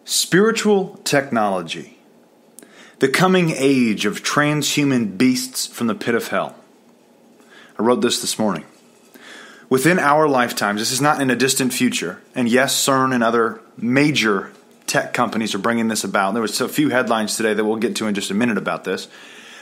Spiritual technology. The coming age of transhuman beasts from the pit of hell. I wrote this morning. Within our lifetimes, this is not in a distant future, and yes, CERN and other major tech companies are bringing this about. There was a few headlines today that we'll get to in just a minute about this.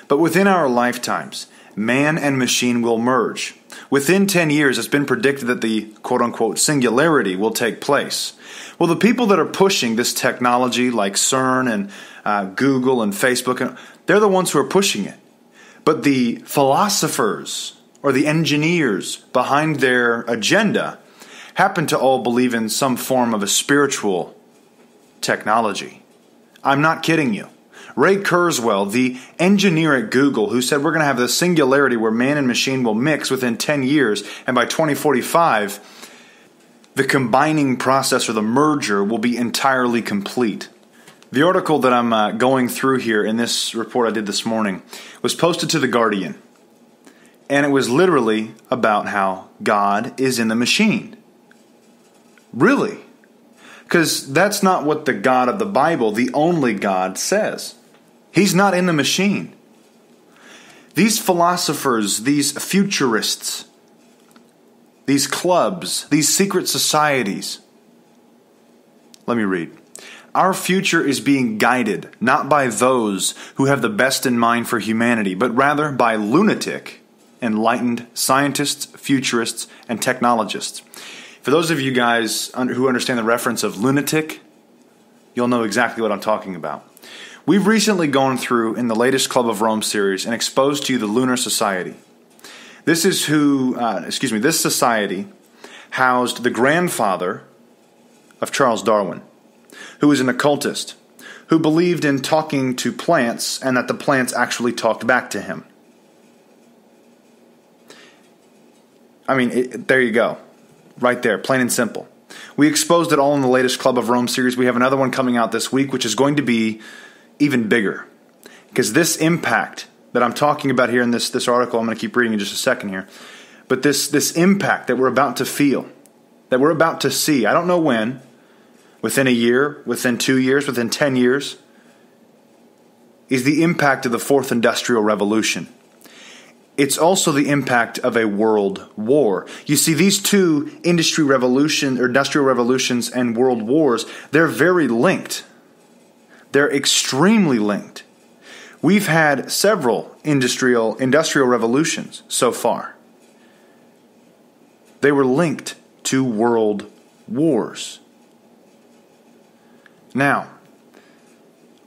But within our lifetimes, man and machine will merge. Within 10 years, it's been predicted that the quote-unquote singularity will take place. Well, the people that are pushing this technology, like CERN and Google and Facebook, they're the ones who are pushing it. But the philosophers or the engineers behind their agenda happen to all believe in some form of a spiritual technology. I'm not kidding you. Ray Kurzweil, the engineer at Google, who said we're going to have the singularity where man and machine will mix within 10 years, and by 2045, the combining process or the merger will be entirely complete. The article that I'm going through here in this report I did this morning was posted to The Guardian, and it was literally about how God is in the machine. Really? Because that's not what the God of the Bible, the only God, says. He's not in the machine. These philosophers, these futurists, these clubs, these secret societies. Let me read. Our future is being guided not by those who have the best in mind for humanity, but rather by lunatic, enlightened scientists, futurists, and technologists. For those of you guys who understand the reference of lunatic, you'll know exactly what I'm talking about. We've recently gone through, in the latest Club of Rome series, and exposed to you the Lunar Society. This is this society housed the grandfather of Charles Darwin, who was an occultist, who believed in talking to plants and that the plants actually talked back to him. There you go. Right there, plain and simple. We exposed it all in the latest Club of Rome series. We have another one coming out this week, which is going to be even bigger. Because this impact that I'm talking about here in this article, I'm going to keep reading in just a second here, but this impact that we're about to feel, that we're about to see, I don't know when, within a year, within 2 years, within 10 years, is the impact of the Fourth Industrial Revolution. It's also the impact of a world war. You see, these two industrial revolutions and world wars, they're very linked. They're extremely linked. We've had several industrial revolutions so far. They were linked to world wars. Now,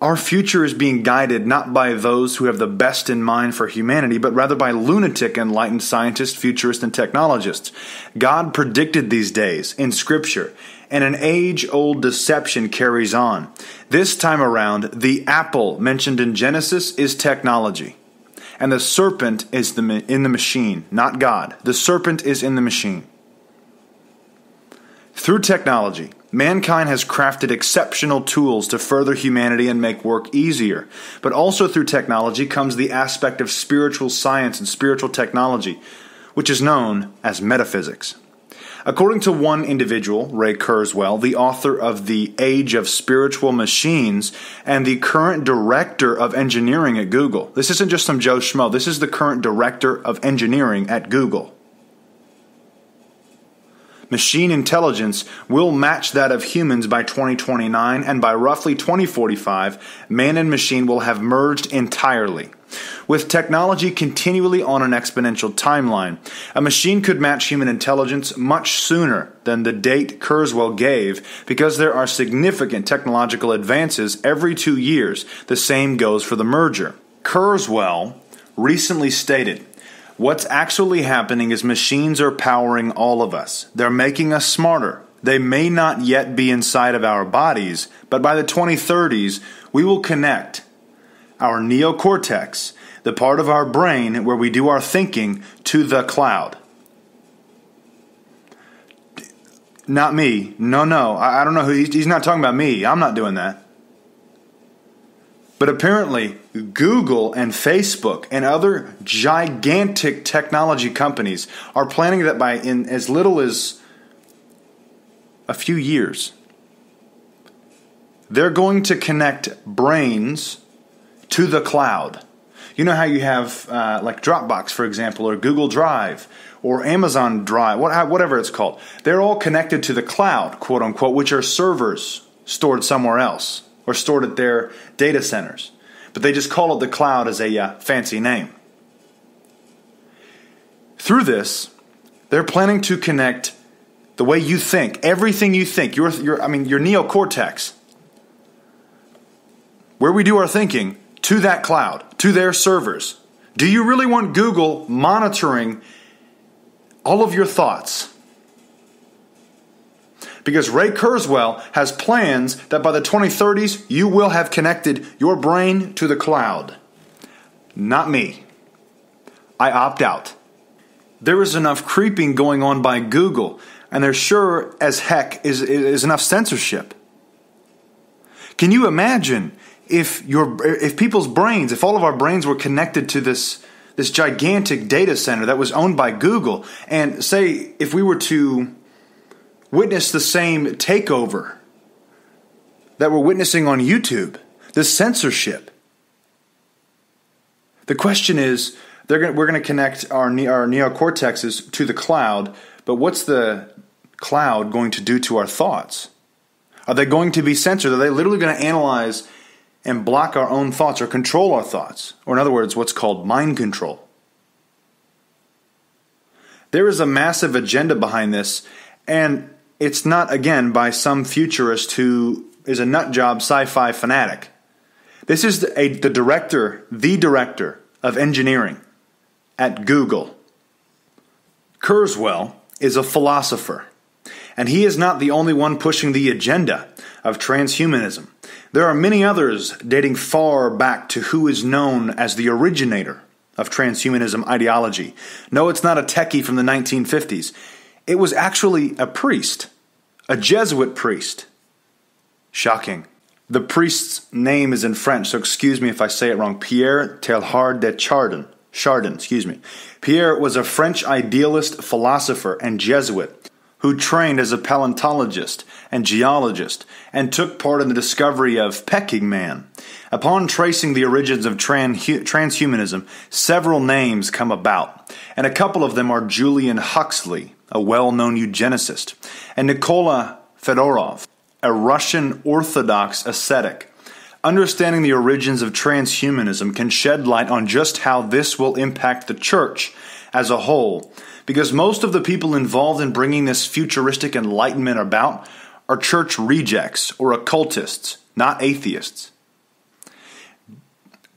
our future is being guided not by those who have the best in mind for humanity, but rather by lunatic enlightened scientists, futurists, and technologists. God predicted these days in Scripture, and an age-old deception carries on. This time around, the apple mentioned in Genesis is technology, and the serpent is in the machine, not God. The serpent is in the machine. Through technology, mankind has crafted exceptional tools to further humanity and make work easier. But also through technology comes the aspect of spiritual science and spiritual technology, which is known as metaphysics. According to one individual, Ray Kurzweil, the author of The Age of Spiritual Machines and the current director of engineering at Google. This isn't just some Joe Schmo. This is the current director of engineering at Google. Machine intelligence will match that of humans by 2029, and by roughly 2045, man and machine will have merged entirely. With technology continually on an exponential timeline, a machine could match human intelligence much sooner than the date Kurzweil gave, because there are significant technological advances every 2 years. The same goes for the merger. Kurzweil recently stated, "What's actually happening is machines are powering all of us. They're making us smarter. They may not yet be inside of our bodies, but by the 2030s, we will connect our neocortex, the part of our brain where we do our thinking, to the cloud." Not me. No. I don't know who he's not talking about me. I'm not doing that. But apparently, Google and Facebook and other gigantic technology companies are planning that in as little as a few years, they're going to connect brains to the cloud. You know how you have like Dropbox, for example, or Google Drive, or Amazon Drive, whatever it's called. They're all connected to the cloud, quote unquote, which are servers stored somewhere else or stored at their data centers. But they just call it the cloud as a fancy name. Through this, they're planning to connect the way you think, everything you think, your neocortex, where we do our thinking, to that cloud, to their servers. Do you really want Google monitoring all of your thoughts? Because Ray Kurzweil has plans that by the 2030s, you will have connected your brain to the cloud. Not me. I opt out. There is enough creeping going on by Google, and there sure as heck is enough censorship. Can you imagine if people's brains, if all of our brains were connected to this gigantic data center that was owned by Google, and say if we were to witness the same takeover that we're witnessing on YouTube, the censorship. The question is, we're going to connect our neocortexes to the cloud, but what's the cloud going to do to our thoughts? Are they going to be censored? Are they literally going to analyze and block our own thoughts or control our thoughts? Or in other words, what's called mind control. There is a massive agenda behind this, and it's not, again, by some futurist who is a nutjob sci-fi fanatic. This is the director of engineering at Google. Kurzweil is a philosopher, and he is not the only one pushing the agenda of transhumanism. There are many others dating far back to who is known as the originator of transhumanism ideology. No, it's not a techie from the 1950s. It was actually a priest, a Jesuit priest. Shocking. The priest's name is in French, so excuse me if I say it wrong. Pierre Teilhard de Chardin. Pierre was a French idealist, philosopher, and Jesuit who trained as a paleontologist and geologist and took part in the discovery of Peking Man. Upon tracing the origins of transhumanism, several names come about, and a couple of them are Julian Huxley, a well-known eugenicist, and Nikola Fedorov, a Russian Orthodox ascetic. Understanding the origins of transhumanism can shed light on just how this will impact the church as a whole, because most of the people involved in bringing this futuristic enlightenment about are church rejects or occultists, not atheists.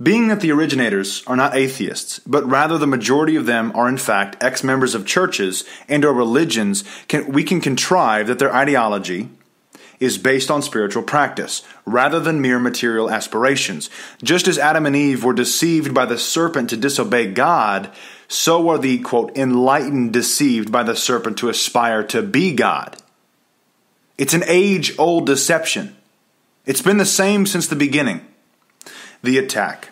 Being that the originators are not atheists, but rather the majority of them are in fact ex-members of churches and or religions, we can contrive that their ideology is based on spiritual practice, rather than mere material aspirations. Just as Adam and Eve were deceived by the serpent to disobey God, so are the, quote, enlightened deceived by the serpent to aspire to be God. It's an age-old deception. It's been the same since the beginning. The attack.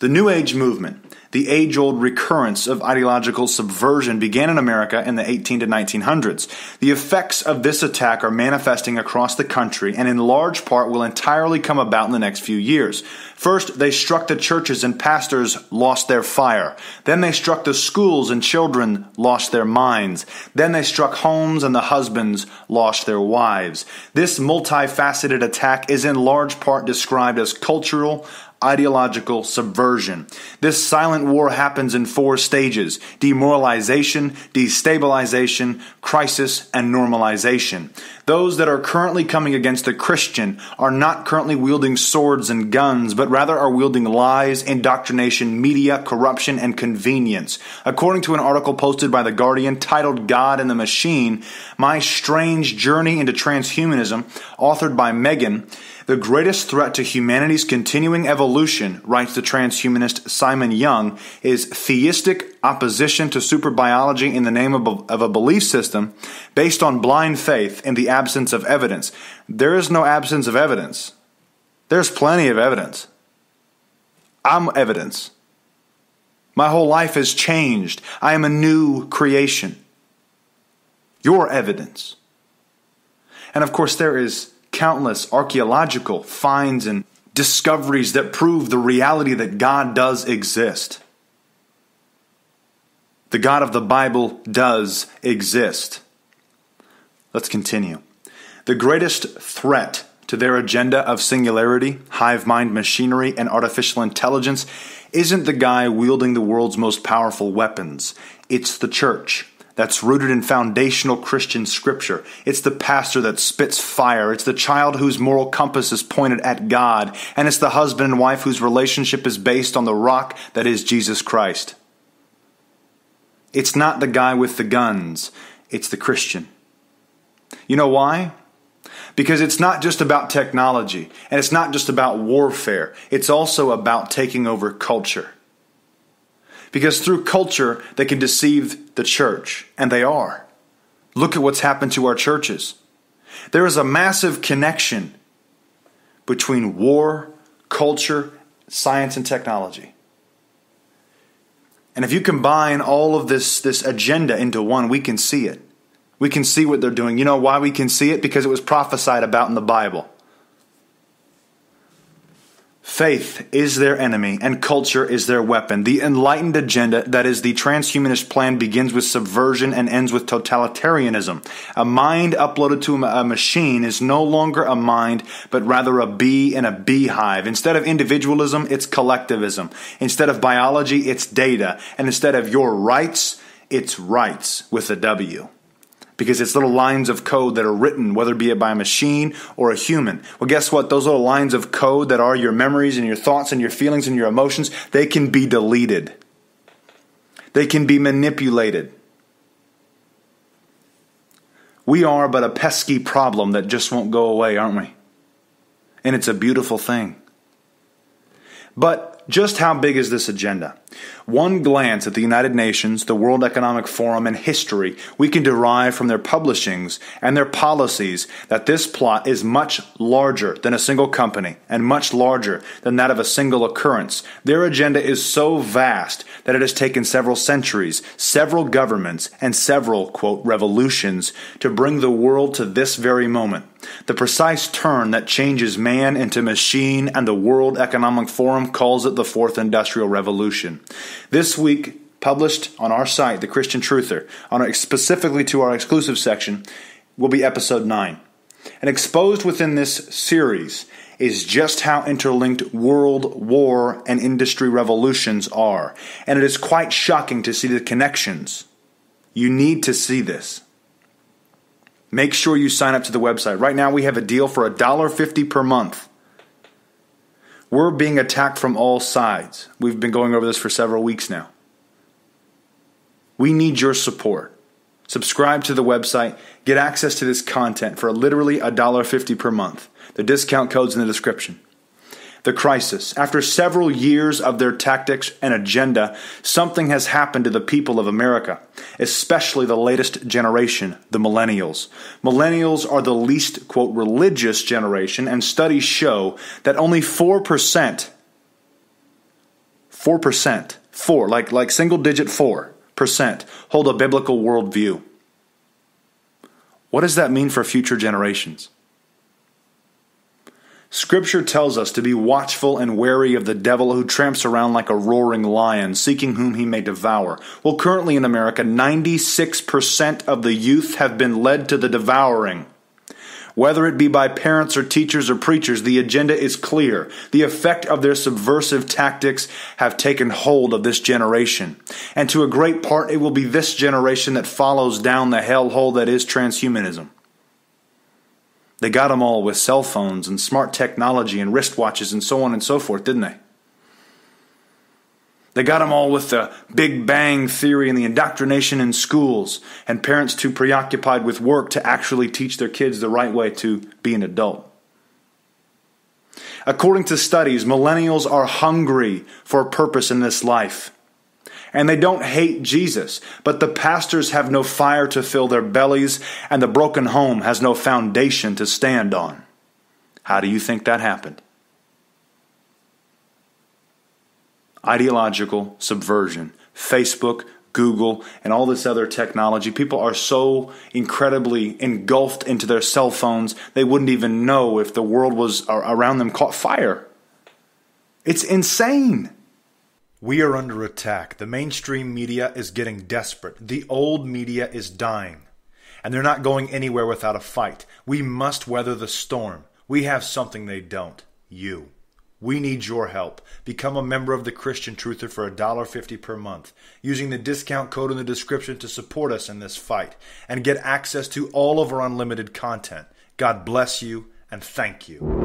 The New Age movement, the age-old recurrence of ideological subversion, began in America in the 18 to 1900s. The effects of this attack are manifesting across the country and in large part will entirely come about in the next few years. First, they struck the churches and pastors lost their fire. Then they struck the schools and children lost their minds. Then they struck homes and the husbands lost their wives. This multifaceted attack is in large part described as cultural, ideological subversion. This silent war happens in 4 stages: demoralization, destabilization, crisis, and normalization. Those that are currently coming against the Christian are not currently wielding swords and guns, but rather are wielding lies, indoctrination, media, corruption, and convenience. According to an article posted by The Guardian titled God and the Machine, My Strange Journey into Transhumanism, authored by Megan, the greatest threat to humanity's continuing evolution, writes the transhumanist Simon Young, is theistic opposition to superbiology in the name of a belief system based on blind faith in the absence of evidence. There is no absence of evidence. There's plenty of evidence. I'm evidence. My whole life has changed. I am a new creation. You're evidence. And of course, there is countless archaeological finds and discoveries that prove the reality that God does exist. The God of the Bible does exist. Let's continue. The greatest threat to their agenda of singularity, hive mind machinery, and artificial intelligence isn't the guy wielding the world's most powerful weapons. It's the church that's rooted in foundational Christian scripture. It's the pastor that spits fire. It's the child whose moral compass is pointed at God. And it's the husband and wife whose relationship is based on the rock that is Jesus Christ. It's not the guy with the guns. It's the Christian. You know why? Because it's not just about technology, and it's not just about warfare. It's also about taking over culture. Because through culture, they can deceive the church, and they are. Look at what's happened to our churches. There is a massive connection between war, culture, science, and technology. And if you combine all of this agenda into one, we can see it. We can see what they're doing. You know why we can see it? Because it was prophesied about in the Bible. Faith is their enemy and culture is their weapon. The enlightened agenda, that is the transhumanist plan, begins with subversion and ends with totalitarianism. A mind uploaded to a machine is no longer a mind, but rather a bee in a beehive. Instead of individualism, it's collectivism. Instead of biology, it's data. And instead of your rights, it's rights with a W. Because it's little lines of code that are written, whether it be by a machine or a human. Well, guess what? Those little lines of code that are your memories and your thoughts and your feelings and your emotions, they can be deleted. They can be manipulated. We are but a pesky problem that just won't go away, aren't we? And it's a beautiful thing. But just how big is this agenda? One glance at the United Nations, the World Economic Forum, and history, we can derive from their publishings and their policies that this plot is much larger than a single company and much larger than that of a single occurrence. Their agenda is so vast that it has taken several centuries, several governments, and several, quote, revolutions to bring the world to this very moment. The precise turn that changes man into machine, and the World Economic Forum calls it the Fourth Industrial Revolution. This week, published on our site, The Christian Truther, specifically to our exclusive section, will be episode 9. And exposed within this series is just how interlinked world, war, and industry revolutions are. And it is quite shocking to see the connections. You need to see this. Make sure you sign up to the website. Right now we have a deal for $1.50 per month. We're being attacked from all sides. We've been going over this for several weeks now. We need your support. Subscribe to the website. Get access to this content for literally $1.50 per month. The discount code's in the description. The crisis. After several years of their tactics and agenda, something has happened to the people of America, especially the latest generation, the millennials. Millennials are the least, quote, religious generation, and studies show that only 4%, like single digit 4%, hold a biblical worldview. What does that mean for future generations? Scripture tells us to be watchful and wary of the devil who tramps around like a roaring lion, seeking whom he may devour. Well, currently in America, 96% of the youth have been led to the devouring. Whether it be by parents or teachers or preachers, the agenda is clear. The effect of their subversive tactics have taken hold of this generation. And to a great part, it will be this generation that follows down the hellhole that is transhumanism. They got them all with cell phones and smart technology and wristwatches and so on and so forth, didn't they? They got them all with the Big Bang Theory and the indoctrination in schools, and parents too preoccupied with work to actually teach their kids the right way to be an adult. According to studies, millennials are hungry for a purpose in this life. And they don't hate Jesus, but the pastors have no fire to fill their bellies, and the broken home has no foundation to stand on. How do you think that happened? Ideological subversion. Facebook, Google, and all this other technology. People are so incredibly engulfed into their cell phones, they wouldn't even know if the world was around them caught fire. It's insane. We are under attack. The mainstream media is getting desperate. The old media is dying. And they're not going anywhere without a fight. We must weather the storm. We have something they don't. You. We need your help. Become a member of the Christian Truther for $1.50 per month, using the discount code in the description to support us in this fight, and get access to all of our unlimited content. God bless you, and thank you.